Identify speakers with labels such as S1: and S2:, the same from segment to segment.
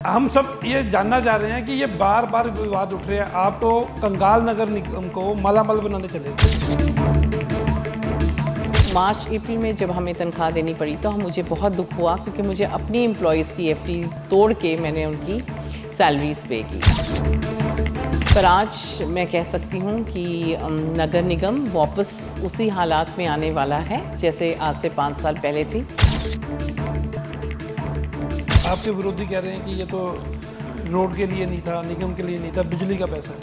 S1: हम सब ये जानना चाह रहे हैं कि ये बार बार विवाद उठ रहे हैं। आप तो कंगाल नगर निगम को मालामाल बनाने चले थे।
S2: मार्च अप्रैल में जब हमें तनख्वाह देनी पड़ी तो मुझे बहुत दुख हुआ, क्योंकि मुझे अपनी एम्प्लॉयज़ की एफडी तोड़ के मैंने उनकी सैलरीज पे की। पर आज मैं कह सकती हूँ कि नगर निगम वापस उसी हालात में आने वाला है जैसे आज से 5 साल पहले थी।
S1: आपके विरोधी कह रहे हैं कि ये तो रोड के लिए नहीं था, निगम के लिए नहीं था, बिजली का पैसा है।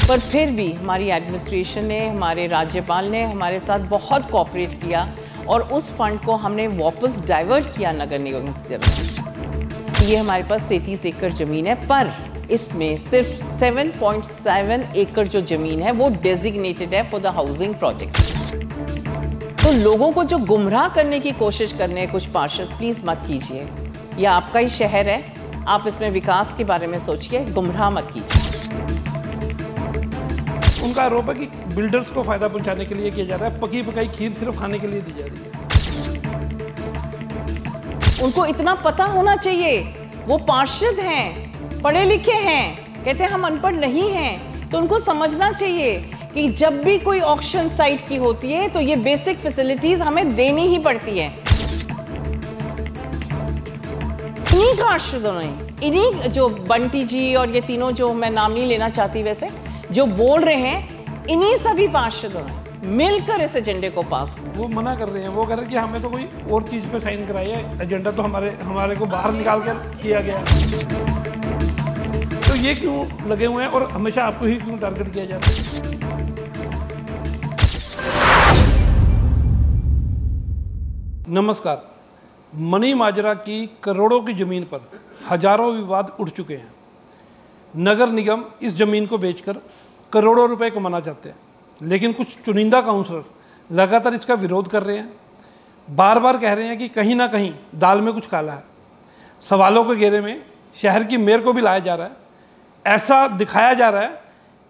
S2: पर फिर भी हमारी एडमिनिस्ट्रेशन ने, हमारे राज्यपाल ने हमारे साथ बहुत कोऑपरेट किया और उस फंड को हमने वापस डाइवर्ट किया नगर निगम की तरफ। ये हमारे पास 33 एकड़ ज़मीन है, पर इसमें सिर्फ 7.7 एकड़ जो ज़मीन है वो डेजिग्नेटेड है फॉर द हाउसिंग प्रोजेक्ट। तो लोगों को जो गुमराह करने की कोशिश करने कुछ पार्षद, प्लीज़ मत कीजिए। यह आपका ही शहर है, आप इसमें विकास के बारे में सोचिए, गुमराह मत कीजिए।
S1: उनका आरोप है कि बिल्डर्स को फायदा पहुंचाने के लिए किया जा रहा है, पकी पकाई खीर सिर्फ खाने के लिए दी जा रही है।
S2: उनको इतना पता होना चाहिए, वो पार्षद हैं, पढ़े लिखे हैं, कहते हैं हम अनपढ़ नहीं हैं, तो उनको समझना चाहिए कि जब भी कोई ऑक्शन साइट की होती है तो ये बेसिक फैसिलिटीज हमें देनी ही पड़ती है। इन्हीं पार्षदों ने, इन्हीं जो बंटी जी और ये तीनों, जो मैं नाम नहीं लेना चाहती वैसे, जो बोल रहे हैं, इन्हीं सभी पार्षदों ने मिलकर इस एजेंडे को पास किया।
S1: वो मना कर रहे हैं, वो कह रहे हैं कि हमें तो कोई और चीज़ पे साइन कराई है, एजेंडा तो हमारे को बाहर निकाल कर किया गया। तो ये क्यों लगे हुए हैं और हमेशा आपको ही क्यों टारगेट किया जाता है? नमस्कार। मनी माजरा की करोड़ों की ज़मीन पर हजारों विवाद उठ चुके हैं। नगर निगम इस ज़मीन को बेचकर करोड़ों रुपए कमाना चाहते हैं, लेकिन कुछ चुनिंदा काउंसलर लगातार इसका विरोध कर रहे हैं। बार बार कह रहे हैं कि कहीं ना कहीं दाल में कुछ काला है। सवालों के घेरे में शहर की मेयर को भी लाया जा रहा है। ऐसा दिखाया जा रहा है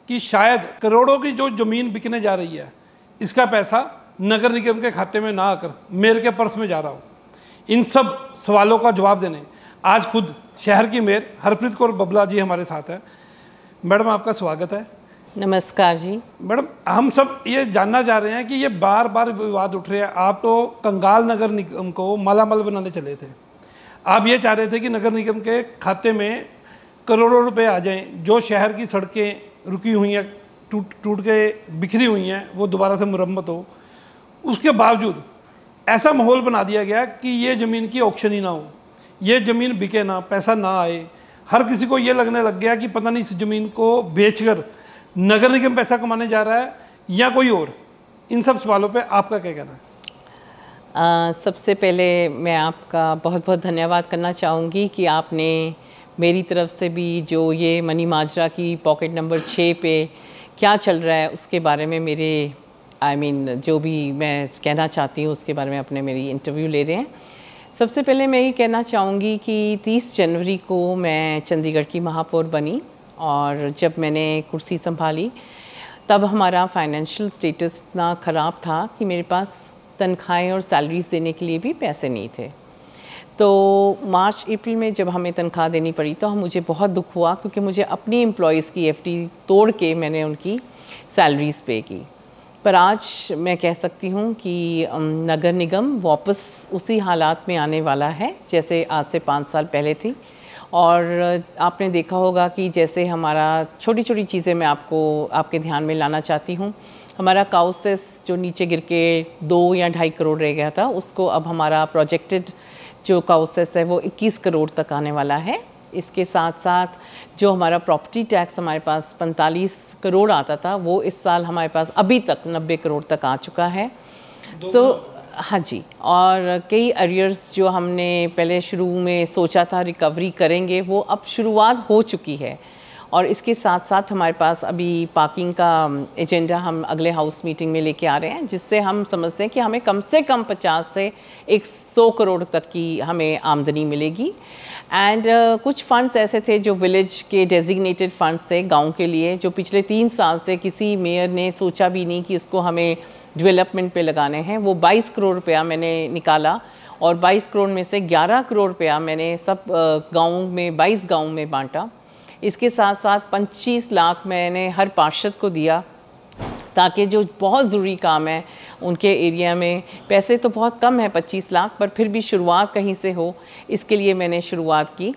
S1: कि शायद करोड़ों की जो ज़मीन बिकने जा रही है, इसका पैसा नगर निगम के खाते में ना आकर मेयर के पर्स में जा रहा हो। इन सब सवालों का जवाब देने आज खुद शहर की मेयर हरप्रीत कौर बबला जी हमारे साथ है। मैडम, आपका स्वागत है।
S2: नमस्कार जी।
S1: मैडम, हम सब ये जानना चाह रहे हैं कि ये बार बार विवाद उठ रहे हैं। आप तो कंगाल नगर निगम को मालामाल बनाने चले थे। आप ये चाह रहे थे कि नगर निगम के खाते में करोड़ों रुपए आ जाएं, जो शहर की सड़कें रुकी हुई हैं, टूट के बिखरी हुई हैं, वो दोबारा से मुरम्मत हो। उसके बावजूद ऐसा माहौल बना दिया गया कि ये ज़मीन की ऑक्शन ही ना हो, ये ज़मीन बिके ना, पैसा ना आए। हर किसी को ये लगने लग गया कि पता नहीं इस ज़मीन को बेचकर नगर निगम पैसा कमाने जा रहा है या कोई और। इन सब सवालों पे आपका क्या कहना है?
S2: सबसे पहले मैं आपका बहुत बहुत धन्यवाद करना चाहूँगी कि आपने मेरी तरफ से भी जो ये मनी माजरा की पॉकेट नंबर 6 पे क्या चल रहा है उसके बारे में मेरे जो भी मैं कहना चाहती हूँ उसके बारे में अपने मेरी इंटरव्यू ले रहे हैं। सबसे पहले मैं ये कहना चाहूँगी कि 30 जनवरी को मैं चंडीगढ़ की महापौर बनी, और जब मैंने कुर्सी संभाली तब हमारा फाइनेंशियल स्टेटस इतना ख़राब था कि मेरे पास तनख्वाहें और सैलरीज देने के लिए भी पैसे नहीं थे। तो मार्च अप्रैल में जब हमें तनख्वाह देनी पड़ी तो मुझे बहुत दुख हुआ, क्योंकि मुझे अपनी एम्प्लॉयज़ की एफडी तोड़ के मैंने उनकी सैलरीज पे की। पर आज मैं कह सकती हूँ कि नगर निगम वापस उसी हालात में आने वाला है जैसे आज से 5 साल पहले थी। और आपने देखा होगा कि जैसे हमारा छोटी छोटी चीज़ें मैं आपके ध्यान में लाना चाहती हूँ। हमारा काउसेस जो नीचे गिर के 2 या 2.5 करोड़ रह गया था, उसको अब हमारा प्रोजेक्टेड जो काउसेस है वो 21 करोड़ तक आने वाला है। इसके साथ साथ जो हमारा प्रॉपर्टी टैक्स हमारे पास 45 करोड़ आता था, वो इस साल हमारे पास अभी तक 90 करोड़ तक आ चुका है। हाँ जी, और कई अरियर्स जो हमने पहले शुरू में सोचा था रिकवरी करेंगे, वो अब शुरुआत हो चुकी है। और इसके साथ साथ हमारे पास अभी पार्किंग का एजेंडा हम अगले हाउस मीटिंग में लेके आ रहे हैं, जिससे हम समझते हैं कि हमें कम से कम 50 से 100 करोड़ तक की हमें आमदनी मिलेगी। एंड कुछ फंड्स ऐसे थे जो विलेज के डेजिग्नेटेड फंड्स थे गांव के लिए, जो पिछले 3 साल से किसी मेयर ने सोचा भी नहीं कि इसको हमें डेवलपमेंट पे लगाने हैं। वो 22 करोड़ रुपया मैंने निकाला और 22 करोड़ में से 11 करोड़ रुपया मैंने सब गाँव में 22 गाँव में बांटा। इसके साथ साथ 25 लाख मैंने हर पार्षद को दिया, ताकि जो बहुत ज़रूरी काम है उनके एरिया में, पैसे तो बहुत कम है 25 लाख, पर फिर भी शुरुआत कहीं से हो, इसके लिए मैंने शुरुआत की।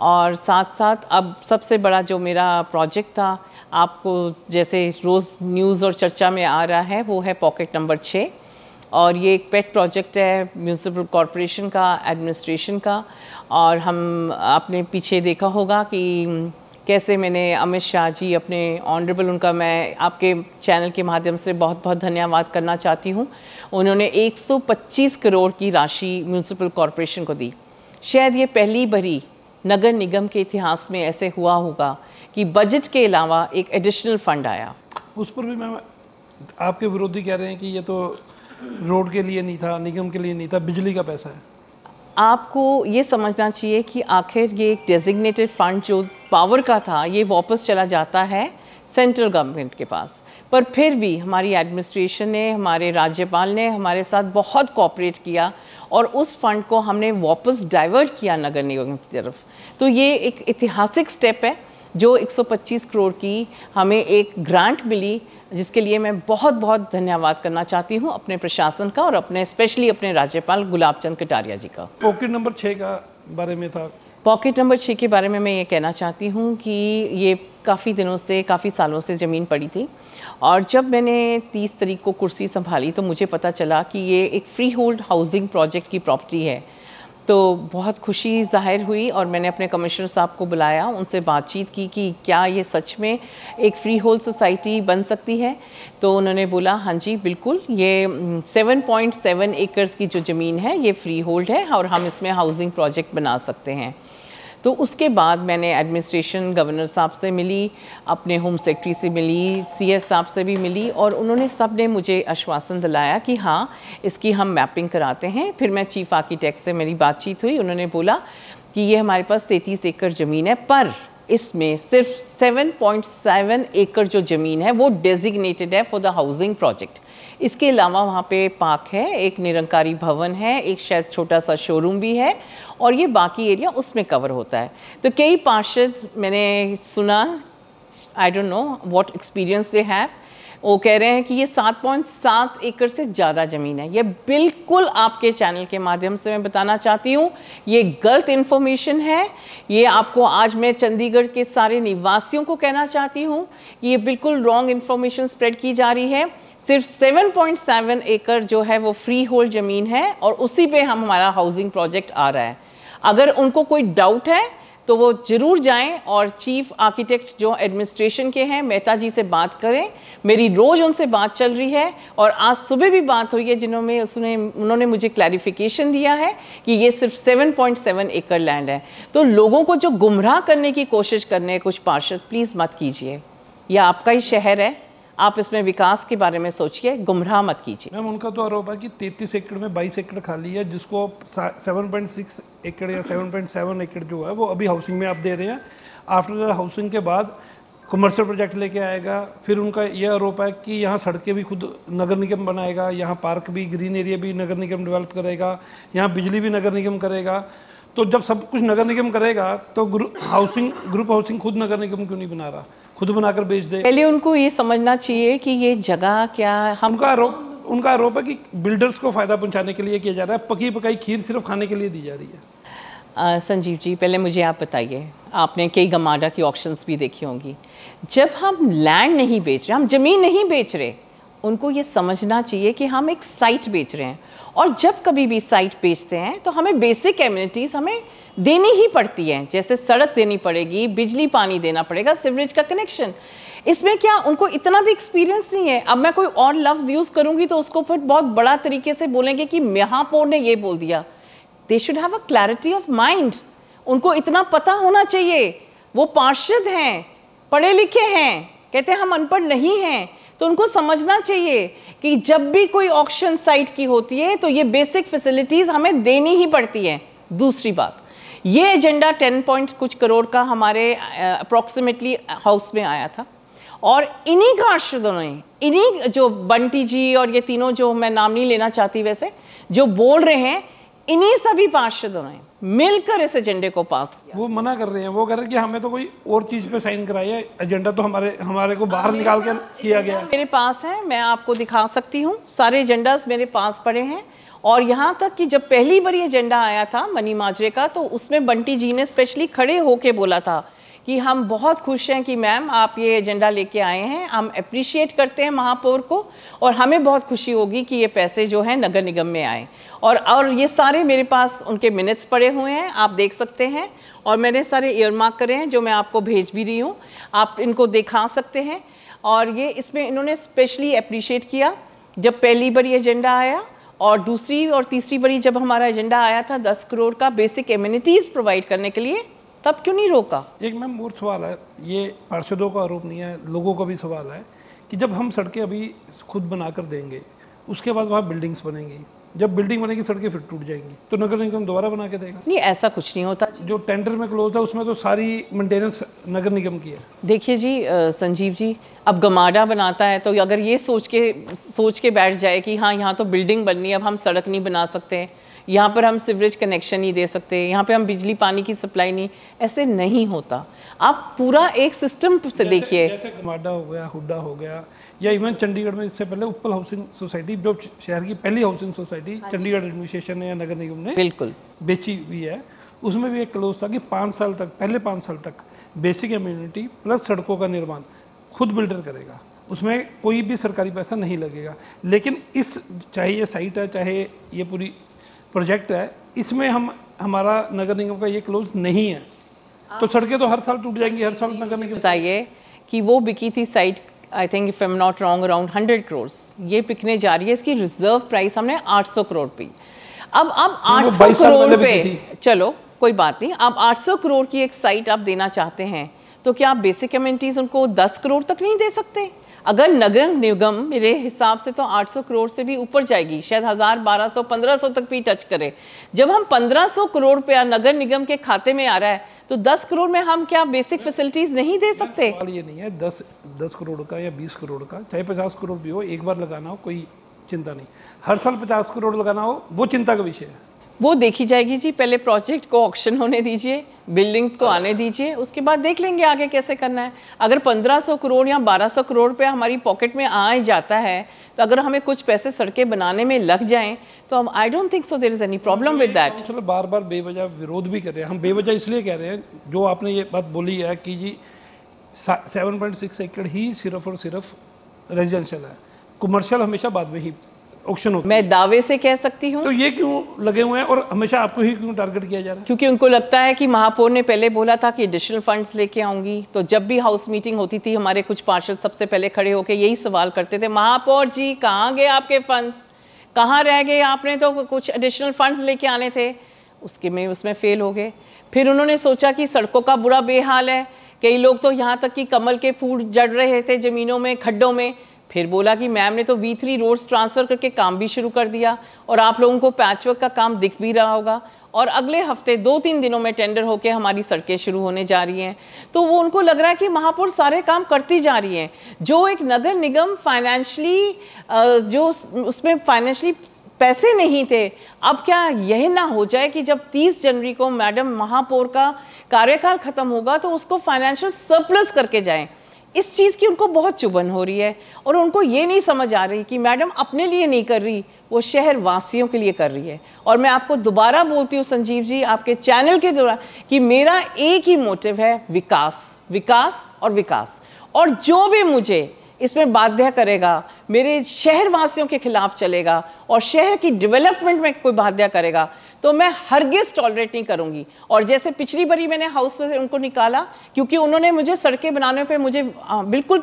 S2: और साथ साथ अब सबसे बड़ा जो मेरा प्रोजेक्ट था, आपको जैसे रोज़ न्यूज़ और चर्चा में आ रहा है, वो है पॉकेट नंबर 6। और ये एक पेट प्रोजेक्ट है म्यूनिसिपल कॉरपोरेशन का, एडमिनिस्ट्रेशन का। और हम आपने पीछे देखा होगा कि कैसे मैंने अमित शाह जी अपने ऑनरेबल, उनका मैं आपके चैनल के माध्यम से बहुत बहुत धन्यवाद करना चाहती हूँ। उन्होंने 125 करोड़ की राशि म्यूनिसिपल कॉरपोरेशन को दी। शायद ये पहली बारी नगर निगम के इतिहास में ऐसे हुआ होगा कि बजट के अलावा एक एडिशनल फंड आया।
S1: उस पर भी मैम आपके विरोधी कह रहे हैं कि ये तो रोड के लिए नहीं था, निगम के लिए नहीं था, बिजली का पैसा है।
S2: आपको ये समझना चाहिए कि आखिर ये एक डेजिग्नेटेड फंड जो पावर का था, ये वापस चला जाता है सेंट्रल गवर्नमेंट के पास। पर फिर भी हमारी एडमिनिस्ट्रेशन ने, हमारे राज्यपाल ने हमारे साथ बहुत कोऑपरेट किया और उस फंड को हमने वापस डाइवर्ट किया नगर निगम की तरफ। तो ये एक ऐतिहासिक स्टेप है जो 125 करोड़ की हमें एक ग्रांट मिली, जिसके लिए मैं बहुत बहुत धन्यवाद करना चाहती हूँ अपने प्रशासन का और अपने स्पेशली अपने राज्यपाल गुलाब चंद कटारिया जी का।
S1: पॉकेट नंबर 6 का बारे में था।
S2: पॉकेट नंबर 6 के बारे में मैं ये कहना चाहती हूँ कि ये काफ़ी दिनों से, काफ़ी सालों से ज़मीन पड़ी थी, और जब मैंने 30 तारीख को कुर्सी संभाली तो मुझे पता चला कि ये एक फ्री होल्ड हाउसिंग प्रोजेक्ट की प्रॉपर्टी है। तो बहुत खुशी ज़ाहिर हुई और मैंने अपने कमिश्नर साहब को बुलाया, उनसे बातचीत की कि क्या ये सच में एक फ्री होल्ड सोसाइटी बन सकती है। तो उन्होंने बोला हाँ जी बिल्कुल, ये 7.7 एकर्स की जो ज़मीन है ये फ्री होल्ड है और हम इसमें हाउसिंग प्रोजेक्ट बना सकते हैं। तो उसके बाद मैंने एडमिनिस्ट्रेशन गवर्नर साहब से मिली, अपने होम सेक्रेटरी से मिली, CS साहब से भी मिली, और उन्होंने सब ने मुझे आश्वासन दिलाया कि हाँ इसकी हम मैपिंग कराते हैं। फिर मैं चीफ आर्किटेक्ट से मेरी बातचीत हुई, उन्होंने बोला कि ये हमारे पास 33 एकड़ ज़मीन है, पर इसमें सिर्फ 7.7 एकड़ जो ज़मीन है वो डेजिग्नेटेड है फॉर द हाउसिंग प्रोजेक्ट। इसके अलावा वहाँ पे पार्क है, एक निरंकारी भवन है, एक शायद छोटा सा शोरूम भी है, और ये बाकी एरिया उसमें कवर होता है। तो कई पार्षद मैंने सुना, I don't know what experience they have, वो कह रहे हैं कि ये 7.7 एकड़ से ज़्यादा ज़मीन है। ये बिल्कुल आपके चैनल के माध्यम से मैं बताना चाहती हूँ, ये गलत इन्फॉर्मेशन है। ये आपको आज मैं चंडीगढ़ के सारे निवासियों को कहना चाहती हूँ कि ये बिल्कुल रॉन्ग इन्फॉर्मेशन स्प्रेड की जा रही है। सिर्फ 7.7 एकड़ जो है वो फ्री होल्ड ज़मीन है और उसी पे हमारा हाउसिंग प्रोजेक्ट आ रहा है। अगर उनको कोई डाउट है तो वो ज़रूर जाएं और चीफ आर्किटेक्ट जो एडमिनिस्ट्रेशन के हैं मेहता जी से बात करें। मेरी रोज़ उनसे बात चल रही है और आज सुबह भी बात हुई है, उन्होंने मुझे क्लैरिफिकेशन दिया है कि ये सिर्फ 7.7 एकड़ लैंड है। तो लोगों को जो गुमराह करने की कोशिश करने कुछ पार्षद, प्लीज़ मत कीजिए। यह आपका ही शहर है, आप इसमें विकास के बारे में सोचिए, गुमराह मत कीजिए।
S1: मैम उनका तो आरोप है कि 33 एकड़ में 22 एकड़ खाली है, जिसको 7.6 एकड़ या 7.7 एकड़ जो है वो अभी हाउसिंग में आप दे रहे हैं। आफ्टर हाउसिंग के बाद कमर्शियल प्रोजेक्ट लेके आएगा। फिर उनका ये आरोप है कि यहाँ सड़कें भी खुद नगर निगम बनाएगा, यहाँ पार्क भी, ग्रीन एरिया भी नगर निगम डेवलप करेगा, यहाँ बिजली भी नगर निगम करेगा। तो जब सब कुछ नगर निगम करेगा तो ग्रुप हाउसिंग खुद नगर निगम क्यों नहीं बना रहा, खुद बनाकर बेच दे।
S2: पहले उनको ये समझना चाहिए कि ये जगह क्या हम,
S1: उनका आरोप है कि बिल्डर्स को फ़ायदा पहुंचाने के लिए किया जा रहा है, पकी पकाई खीर सिर्फ खाने के लिए दी जा रही है।
S2: संजीव जी, पहले मुझे आप बताइए, आपने कई गमाडा की ऑक्शंस भी देखी होंगी। जब हम लैंड नहीं बेच रहे, हम ज़मीन नहीं बेच रहे, उनको ये समझना चाहिए कि हम एक साइट बेच रहे हैं। और जब कभी भी साइट बेचते हैं तो हमें बेसिक एमिनिटीज़ हमें देनी ही पड़ती हैं, जैसे सड़क देनी पड़ेगी, बिजली पानी देना पड़ेगा, सीवरेज का कनेक्शन। इसमें क्या उनको इतना भी एक्सपीरियंस नहीं है? अब मैं कोई और लफ्ज़ यूज़ करूँगी तो उसको फिर बहुत बड़ा तरीके से बोलेंगे कि महापौर ने ये बोल दिया। They should have a clarity of mind. उनको इतना पता होना चाहिए, वो पार्षद हैं, पढ़े लिखे हैं, कहते हैं हम अनपढ़ नहीं हैं। तो उनको समझना चाहिए कि जब भी कोई ऑक्शन साइट की होती है तो ये बेसिक फैसिलिटीज़ हमें देनी ही पड़ती है। दूसरी बात, ये एजेंडा 10 पॉइंट कुछ करोड़ का हमारे अप्रॉक्सीमेटली हाउस में आया था, और इन्हीं पार्षदों ने, इन्हीं जो बंटी जी और ये तीनों जो मैं नाम नहीं लेना चाहती वैसे जो बोल रहे हैं, इन्हीं सभी पार्षदों ने मिलकर इस एजेंडे को पास किया।
S1: वो मना कर रहे हैं, वो कह रहे हैं कि हमें तो कोई और चीज़ पे साइन कराई है, एजेंडा तो हमारे को बाहर निकाल के किया गया।
S2: मेरे पास है, मैं आपको दिखा सकती हूँ, सारे एजेंडास मेरे पास पड़े हैं। और यहाँ तक कि जब पहली बार ये एजेंडा आया था मनी माजरे का, तो उसमें बंटी जी ने स्पेशली खड़े होके बोला था कि हम बहुत खुश हैं कि मैम आप ये एजेंडा लेके आए हैं, हम अप्रिशिएट करते हैं महापौर को, और हमें बहुत खुशी होगी कि ये पैसे जो हैं नगर निगम में आए। और ये सारे मेरे पास उनके मिनट्स पड़े हुए हैं, आप देख सकते हैं, और मैंने सारे ईयरमार्क करे हैं जो मैं आपको भेज भी रही हूँ, आप इनको दिखा सकते हैं। और ये इसमें इन्होंने स्पेशली अप्रिशिएट किया जब पहली बार ये एजेंडा आया, और दूसरी और तीसरी बारी जब हमारा एजेंडा आया था 10 करोड़ का बेसिक एमिनिटीज़ प्रोवाइड करने के लिए, तब क्यों नहीं रोका।
S1: एक मैम और सवाल है, ये पार्षदों का आरोप नहीं है, लोगों का भी सवाल है कि जब हम सड़कें अभी खुद बना कर देंगे, उसके बाद वहाँ बिल्डिंग्स बनेंगी, जब बिल्डिंग बनेगी सड़कें फिर टूट जाएंगी, तो नगर निगम दोबारा बना के देगा?
S2: नहीं, ऐसा कुछ नहीं होता।
S1: जो टेंडर में क्लोज है उसमें तो सारी मेंटेनेंस नगर निगम की है।
S2: देखिए जी संजीव जी, अब गमाडा बनाता है तो अगर ये सोच के बैठ जाए कि हाँ यहाँ तो बिल्डिंग बननी है, अब हम सड़क नहीं बना सकते, यहाँ पर हम सीवरेज कनेक्शन नहीं दे सकते, यहाँ पे हम बिजली पानी की सप्लाई नहीं, ऐसे नहीं होता। आप पूरा एक सिस्टम से देखिए,
S1: जैसे गमाडा हो गया, हुड्डा हो गया, या इवन चंडीगढ़ में इससे पहले उत्पल हाउसिंग सोसाइटी, जो शहर की पहली हाउसिंग सोसाइटी चंडीगढ़ एडमिनिस्ट्रेशन ने या नगर निगम ने
S2: बिल्कुल
S1: बेची हुई है, उसमें भी एक क्लोज था कि 5 साल तक, पहले 5 साल तक बेसिक एम्यूनिटी प्लस सड़कों का निर्माण खुद बिल्डर करेगा, उसमें कोई भी सरकारी पैसा नहीं लगेगा। लेकिन इस, चाहे ये साइट है चाहे ये पूरी प्रोजेक्ट है, इसमें हमारा नगर निगम का ये क्लोज नहीं है, तो सड़कें तो हर साल टूट जाएंगी, हर साल नगर निगम।
S2: बताइए कि वो बिकी थी site, I think if I am not wrong around 100 crore, ये बिकने जा रही है, इसकी रिजर्व प्राइस हमने 800 करोड़ पे। अब 800 करोड़ पे, चलो कोई बात नहीं, आप 800 करोड़ की एक साइट आप देना चाहते हैं, तो क्या आप बेसिक एमिनिटीज उनको 10 करोड़ तक नहीं दे सकते? अगर नगर निगम मेरे हिसाब से तो 800 करोड़ से भी ऊपर जाएगी, शायद 1000, 1200, 1500 तक भी टच करे। जब हम 1500 करोड़ रुपया नगर निगम के खाते में आ रहा है, तो 10 करोड़ में हम क्या बेसिक फैसिलिटीज नहीं दे सकते?
S1: सवाल ये नहीं है 10 करोड़ का या 20 करोड़ का, चाहे 50 करोड़ भी हो, एक बार लगाना हो कोई चिंता नहीं, हर साल 50 करोड़ लगाना हो वो चिंता का विषय है।
S2: वो देखी जाएगी जी, पहले प्रोजेक्ट को ऑक्शन होने दीजिए, बिल्डिंग्स को आने दीजिए, उसके बाद देख लेंगे आगे कैसे करना है। अगर 1500 करोड़ या 1200 करोड़ रुपया हमारी पॉकेट में आ जाता है, तो अगर हमें कुछ पैसे सड़कें बनाने में लग जाएं, तो हम I don't think so there is any problem with that.
S1: चलो बार बार बेवजह विरोध भी कर रहे हैं, हम बेवजह इसलिए कह रहे हैं, जो आपने ये बात बोली है कि जी 7.6 एकड़ ही सिर्फ और सिर्फ रेजिडेंशियल है, कमर्शियल हमेशा बाद में ही ऑक्शन होता है।
S2: मैं दावे से कह सकती हूँ।
S1: तो ये क्यों लगे हुए हैं और हमेशा आपको ही क्यों टारगेट किया जा रहा है?
S2: क्योंकि उनको लगता है कि महापौर ने पहले बोला था कि एडिशनल फंड्स लेके आऊंगी, तो जब भी हाउस मीटिंग होती थी हमारे कुछ पार्षद सबसे पहले खड़े होकर यही सवाल करते थे, महापौर जी कहाँ गए आपके फंड्स, कहाँ रह गए, आपने तो कुछ एडिशनल फंड्स लेके आने थे। उसमें फेल हो गए। फिर उन्होंने सोचा कि सड़कों का बुरा बेहाल है, कई लोग तो यहाँ तक कि कमल के फूल जड़ रहे थे ज़मीनों में, खड्डों में। फिर बोला कि मैम ने तो V3 रोड्स ट्रांसफ़र करके काम भी शुरू कर दिया, और आप लोगों को पैचवर्क का काम दिख भी रहा होगा, और अगले हफ्ते 2-3 दिनों में टेंडर होके हमारी सड़कें शुरू होने जा रही हैं। तो वो उनको लग रहा है कि महापौर सारे काम करती जा रही हैं। जो एक नगर निगम फाइनेंशली जो उसमें फाइनेंशली पैसे नहीं थे, अब क्या यह ना हो जाए कि जब 30 जनवरी को मैडम महापौर का कार्यकाल ख़त्म होगा तो उसको फाइनेंशियल सरप्लस करके जाएं। इस चीज़ की उनको बहुत चुभन हो रही है, और उनको ये नहीं समझ आ रही कि मैडम अपने लिए नहीं कर रही, वो शहर वासियों के लिए कर रही है। और मैं आपको दोबारा बोलती हूँ संजीव जी, आपके चैनल के द्वारा, कि मेरा एक ही मोटिव है, विकास, विकास और विकास। और जो भी मुझे इसमें बाध्य करेगा, मेरे शहर वासियों के खिलाफ चलेगा और शहर की डेवलपमेंट में कोई बाध्य करेगा, तो मैं हरगिज़ टॉलरेट नहीं करूंगी। और जैसे पिछली बारी मैंने हाउस से उनको निकाला, क्योंकि उन्होंने मुझे सड़कें बनाने पे मुझे बिल्कुल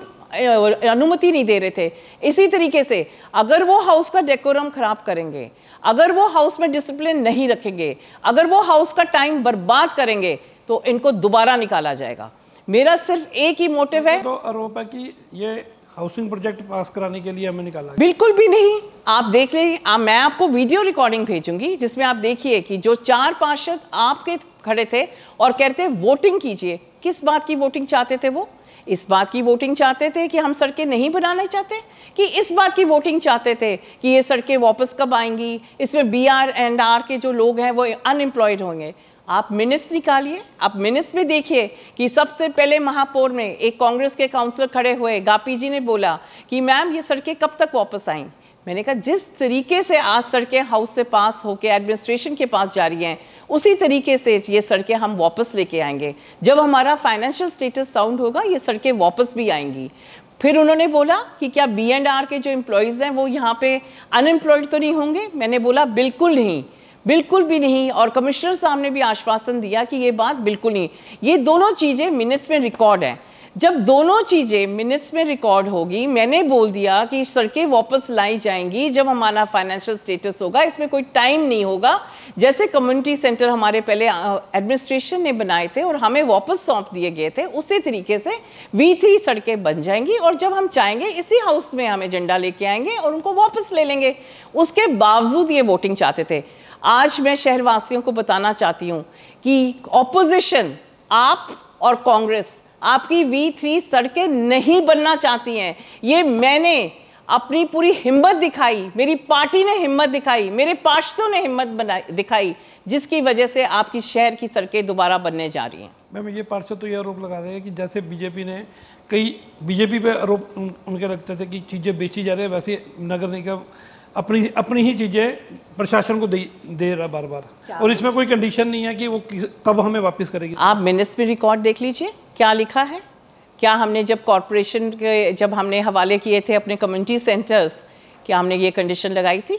S2: अनुमति नहीं दे रहे थे। इसी तरीके से अगर वो हाउस का डेकोरम खराब करेंगे, अगर वो हाउस में डिसिप्लिन नहीं रखेंगे, अगर वो हाउस का टाइम बर्बाद करेंगे, तो इनको दोबारा निकाला जाएगा। मेरा सिर्फ एक ही मोटिव है।
S1: तो आरोप है कि ये हाउसिंग प्रोजेक्ट पास कराने के लिए हमें निकाला।
S2: बिल्कुल भी नहीं। आप देख लें, मैं आपको वीडियो रिकॉर्डिंग भेजूंगी जिसमें आप देखिए कि जो 4 पार्षद आपके खड़े थे और कहते वोटिंग कीजिए। किस बात की वोटिंग चाहते थे वो? इस बात की वोटिंग चाहते थे कि हम सड़कें नहीं बनाना चाहते, कि इस बात की वोटिंग चाहते थे कि ये सड़कें वापस कब आएंगी, इसमें BR&R के जो लोग हैं वो अनएम्प्लॉयड होंगे। आप मिनिट्स निकालिए, आप मिनिट्स में देखिए कि सबसे पहले महापौर में एक कांग्रेस के काउंसलर खड़े हुए गापी जी ने बोला कि मैम ये सड़कें कब तक वापस आएं। मैंने कहा जिस तरीके से आज सड़कें हाउस से पास होकर एडमिनिस्ट्रेशन के पास जा रही हैं उसी तरीके से ये सड़कें हम वापस लेके आएंगे। जब हमारा फाइनेंशियल स्टेटस साउंड होगा ये सड़कें वापस भी आएंगी। फिर उन्होंने बोला कि क्या B&R के जो एम्प्लॉयज़ हैं वो यहाँ पे अनएम्प्लॉयड तो नहीं होंगे? मैंने बोला बिल्कुल नहीं, बिल्कुल भी नहीं। और कमिश्नर साहब ने भी आश्वासन दिया कि ये बात बिल्कुल नहीं। ये दोनों चीज़ें मिनट्स में रिकॉर्ड हैं। जब दोनों चीज़ें मिनट्स में रिकॉर्ड होगी, मैंने बोल दिया कि सड़कें वापस लाई जाएंगी जब हमारा फाइनेंशियल स्टेटस होगा, इसमें कोई टाइम नहीं होगा। जैसे कम्युनिटी सेंटर हमारे पहले एडमिनिस्ट्रेशन ने बनाए थे और हमें वापस सौंप दिए गए थे, उसी तरीके से V3 सड़कें बन जाएंगी और जब हम चाहेंगे इसी हाउस में हम एजेंडा लेके आएंगे और उनको वापस ले लेंगे। उसके बावजूद ये वोटिंग चाहते थे। आज मैं शहरवासियों को बताना चाहती हूँ कि ऑपोजिशन, आप और कांग्रेस आपकी V3 सड़कें नहीं बनना चाहती हैं। ये मैंने अपनी पूरी हिम्मत दिखाई, मेरी पार्टी ने हिम्मत दिखाई, मेरे पार्षदों ने हिम्मत दिखाई, जिसकी वजह से आपकी शहर की सड़कें दोबारा बनने जा रही हैं।
S1: मैम ये पार्षद तो ये आरोप लगा रहे हैं कि जैसे बीजेपी पे आरोप उनके लगते थे कि चीज़ें बेची जा रही है, वैसे नगर निगम अपनी ही चीज़ें प्रशासन को दे रहा बार बार, और इसमें कोई कंडीशन नहीं है कि वो कब हमें वापस करेगी।
S2: आप मिनट्स में रिकॉर्ड देख लीजिए क्या लिखा है। क्या हमने जब कॉरपोरेशन के जब हमने हवाले किए थे अपने कम्युनिटी सेंटर्स, क्या हमने ये कंडीशन लगाई थी?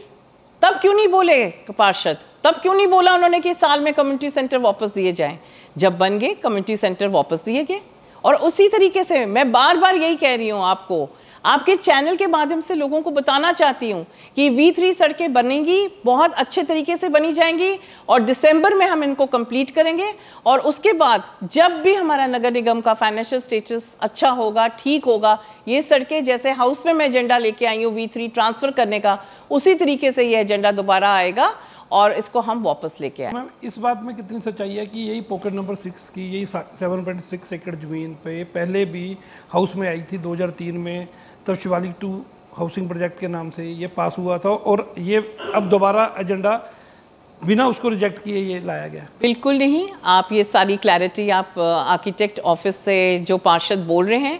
S2: तब क्यों नहीं बोले पार्षद? तब क्यों नहीं बोला उन्होंने कि साल में कम्युनिटी सेंटर वापस दिए जाएं? जब बन गए कम्युनिटी सेंटर वापस दिए गए। और उसी तरीके से मैं बार बार यही कह रही हूँ आपको, आपके चैनल के माध्यम से लोगों को बताना चाहती हूँ कि V3 सड़कें बनेंगी, बहुत अच्छे तरीके से बनी जाएंगी और दिसंबर में हम इनको कंप्लीट करेंगे। और उसके बाद जब भी हमारा नगर निगम का फाइनेंशियल स्टेटस अच्छा होगा, ठीक होगा, ये सड़कें जैसे हाउस में मैं एजेंडा लेके आई हूँ V3 ट्रांसफ़र करने का, उसी तरीके से ये एजेंडा दोबारा आएगा और इसको हम वापस लेके आए।
S1: मैम इस बात में कितनी सच्चाई है कि यही पॉकेट नंबर 6 की यही 7.6 एकड़ ज़मीन पे पहले भी हाउस में आई थी 2003 में, तब शिवालिक 2 हाउसिंग प्रोजेक्ट के नाम से ये पास हुआ था और ये अब दोबारा एजेंडा बिना उसको रिजेक्ट किए ये लाया गया?
S2: बिल्कुल नहीं। आप ये सारी क्लैरिटी आप आर्किटेक्ट ऑफिस से जो पार्षद बोल रहे हैं,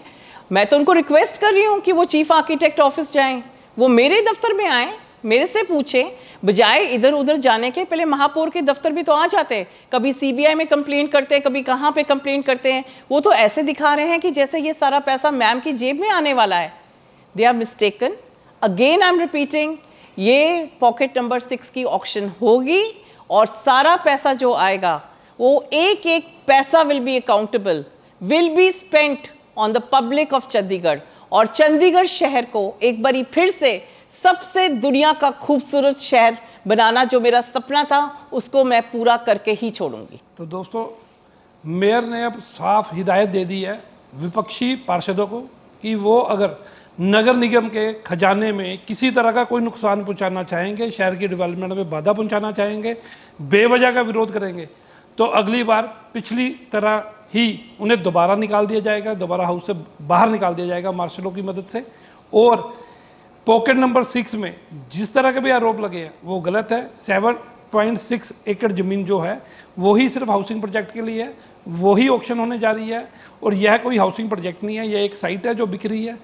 S2: मैं तो उनको रिक्वेस्ट कर रही हूँ कि वो चीफ आर्किटेक्ट ऑफिस जाएं, वो मेरे दफ्तर में आएँ, मेरे से पूछें, बजाय इधर उधर जाने के। पहले महापौर के दफ्तर भी तो आ जाते, कभी CBI में कंप्लेंट करते हैं, कभी कहाँ पे कंप्लेंट करते हैं। वो तो ऐसे दिखा रहे हैं कि जैसे ये सारा पैसा मैम की जेब में आने वाला है। They are mistaken. Again I am repeating, ये पॉकेट नंबर 6 की ऑक्शन होगी और सारा पैसा जो आएगा वो एक एक पैसा will be accountable, will be spent on the public of Chandigarh. और चंडीगढ़ शहर को एक बारी फिर से सबसे दुनिया का खूबसूरत शहर बनाना, जो मेरा सपना था, उसको मैं पूरा करके ही छोड़ूंगी।
S1: तो दोस्तों, मेयर ने अब साफ हिदायत दे दी है विपक्षी पार्षदों को कि वो अगर नगर निगम के खजाने में किसी तरह का कोई नुकसान पहुंचाना चाहेंगे, शहर की डेवलपमेंट में बाधा पहुंचाना चाहेंगे, बेवजह का विरोध करेंगे, तो अगली बार पिछली तरह ही उन्हें दोबारा निकाल दिया जाएगा, दोबारा हाउस से बाहर निकाल दिया जाएगा मार्शलों की मदद से। और पॉकेट नंबर 6 में जिस तरह के भी आरोप लगे हैं वो गलत है। 7.6 एकड़ ज़मीन जो है वही सिर्फ हाउसिंग प्रोजेक्ट के लिए है, वही ऑक्शन होने जा रही है और यह कोई हाउसिंग प्रोजेक्ट नहीं है, यह एक साइट है जो बिक रही है।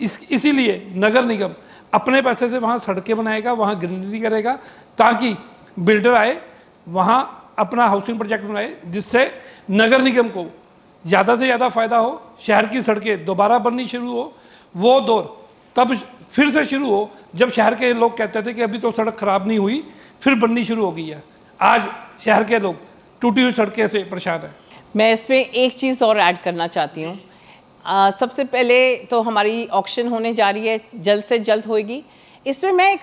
S1: इसीलिए नगर निगम अपने पैसे से वहाँ सड़कें बनाएगा, वहाँ ग्रीनरी करेगा, ताकि बिल्डर आए वहाँ अपना हाउसिंग प्रोजेक्ट बनाए, जिससे नगर निगम को ज़्यादा से ज़्यादा फ़ायदा हो, शहर की सड़कें दोबारा बननी शुरू हो। वो दौर तब फिर से शुरू हो जब शहर के लोग कहते थे कि अभी तो सड़क खराब नहीं हुई, फिर बननी शुरू हो गई है। आज शहर के लोग टूटी हुई सड़कें से परेशान हैं। मैं
S2: इसमें एक चीज़ और ऐड करना चाहती हूँ। सबसे पहले तो हमारी ऑक्शन होने जा रही है, जल्द से जल्द होगी। इसमें मैं एक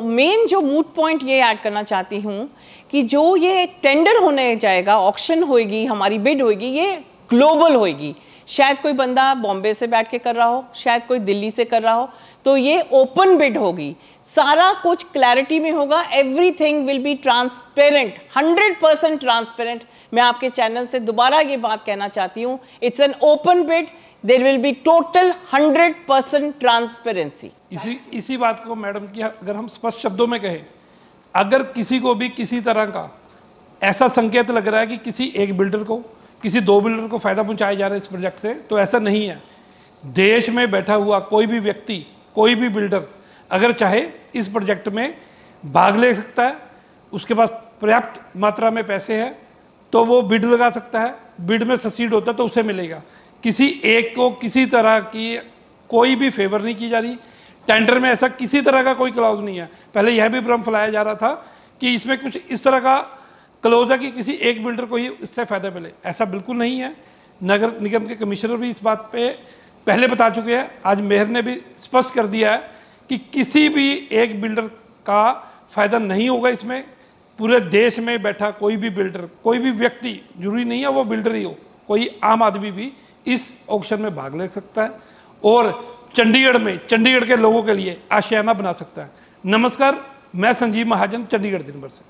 S2: मेन जो मूड पॉइंट ये ऐड करना चाहती हूँ कि जो ये टेंडर होने जाएगा, ऑक्शन होएगी, हमारी बिड होएगी, ये ग्लोबल होएगी। शायद कोई बंदा बॉम्बे से बैठ के कर रहा हो, शायद कोई दिल्ली से कर रहा हो, तो ये ओपन बिड होगी, सारा कुछ क्लैरिटी में होगा, everything will be transparent, 100% transparent. मैं आपके चैनल से दोबारा ये बात कहना चाहती हूँ, it's an open bid, there will be total 100% transparency.
S1: इसी बात को मैडम की अगर हम स्पष्ट शब्दों में कहें, अगर किसी को भी किसी तरह का ऐसा संकेत लग रहा है कि किसी एक बिल्डर को, किसी दो बिल्डर को फायदा पहुंचाया जा रहा है इस प्रोजेक्ट से, तो ऐसा नहीं है। देश में बैठा हुआ कोई भी व्यक्ति, कोई भी बिल्डर अगर चाहे इस प्रोजेक्ट में भाग ले सकता है, उसके पास पर्याप्त मात्रा में पैसे हैं तो वो बिड लगा सकता है, बिड में सक्सीड होता है तो उसे मिलेगा। किसी एक को किसी तरह की कोई भी फेवर नहीं की जा रही, टेंडर में ऐसा किसी तरह का कोई क्लॉज नहीं है। पहले यह भी भ्रम फैलाया जा रहा था कि इसमें कुछ इस तरह का क्लोज है कि किसी एक बिल्डर को ही इससे फ़ायदा मिले, ऐसा बिल्कुल नहीं है। नगर निगम के कमिश्नर भी इस बात पे पहले बता चुके हैं, आज मेयर ने भी स्पष्ट कर दिया है कि किसी भी एक बिल्डर का फ़ायदा नहीं होगा इसमें। पूरे देश में बैठा कोई भी बिल्डर, कोई भी व्यक्ति, जरूरी नहीं है वो बिल्डर ही हो, कोई आम आदमी भी इस ऑक्शन में भाग ले सकता है और चंडीगढ़ में चंडीगढ़ के लोगों के लिए आशियाना बना सकता है। नमस्कार, मैं संजीव महाजन, चंडीगढ़ दिन भर से।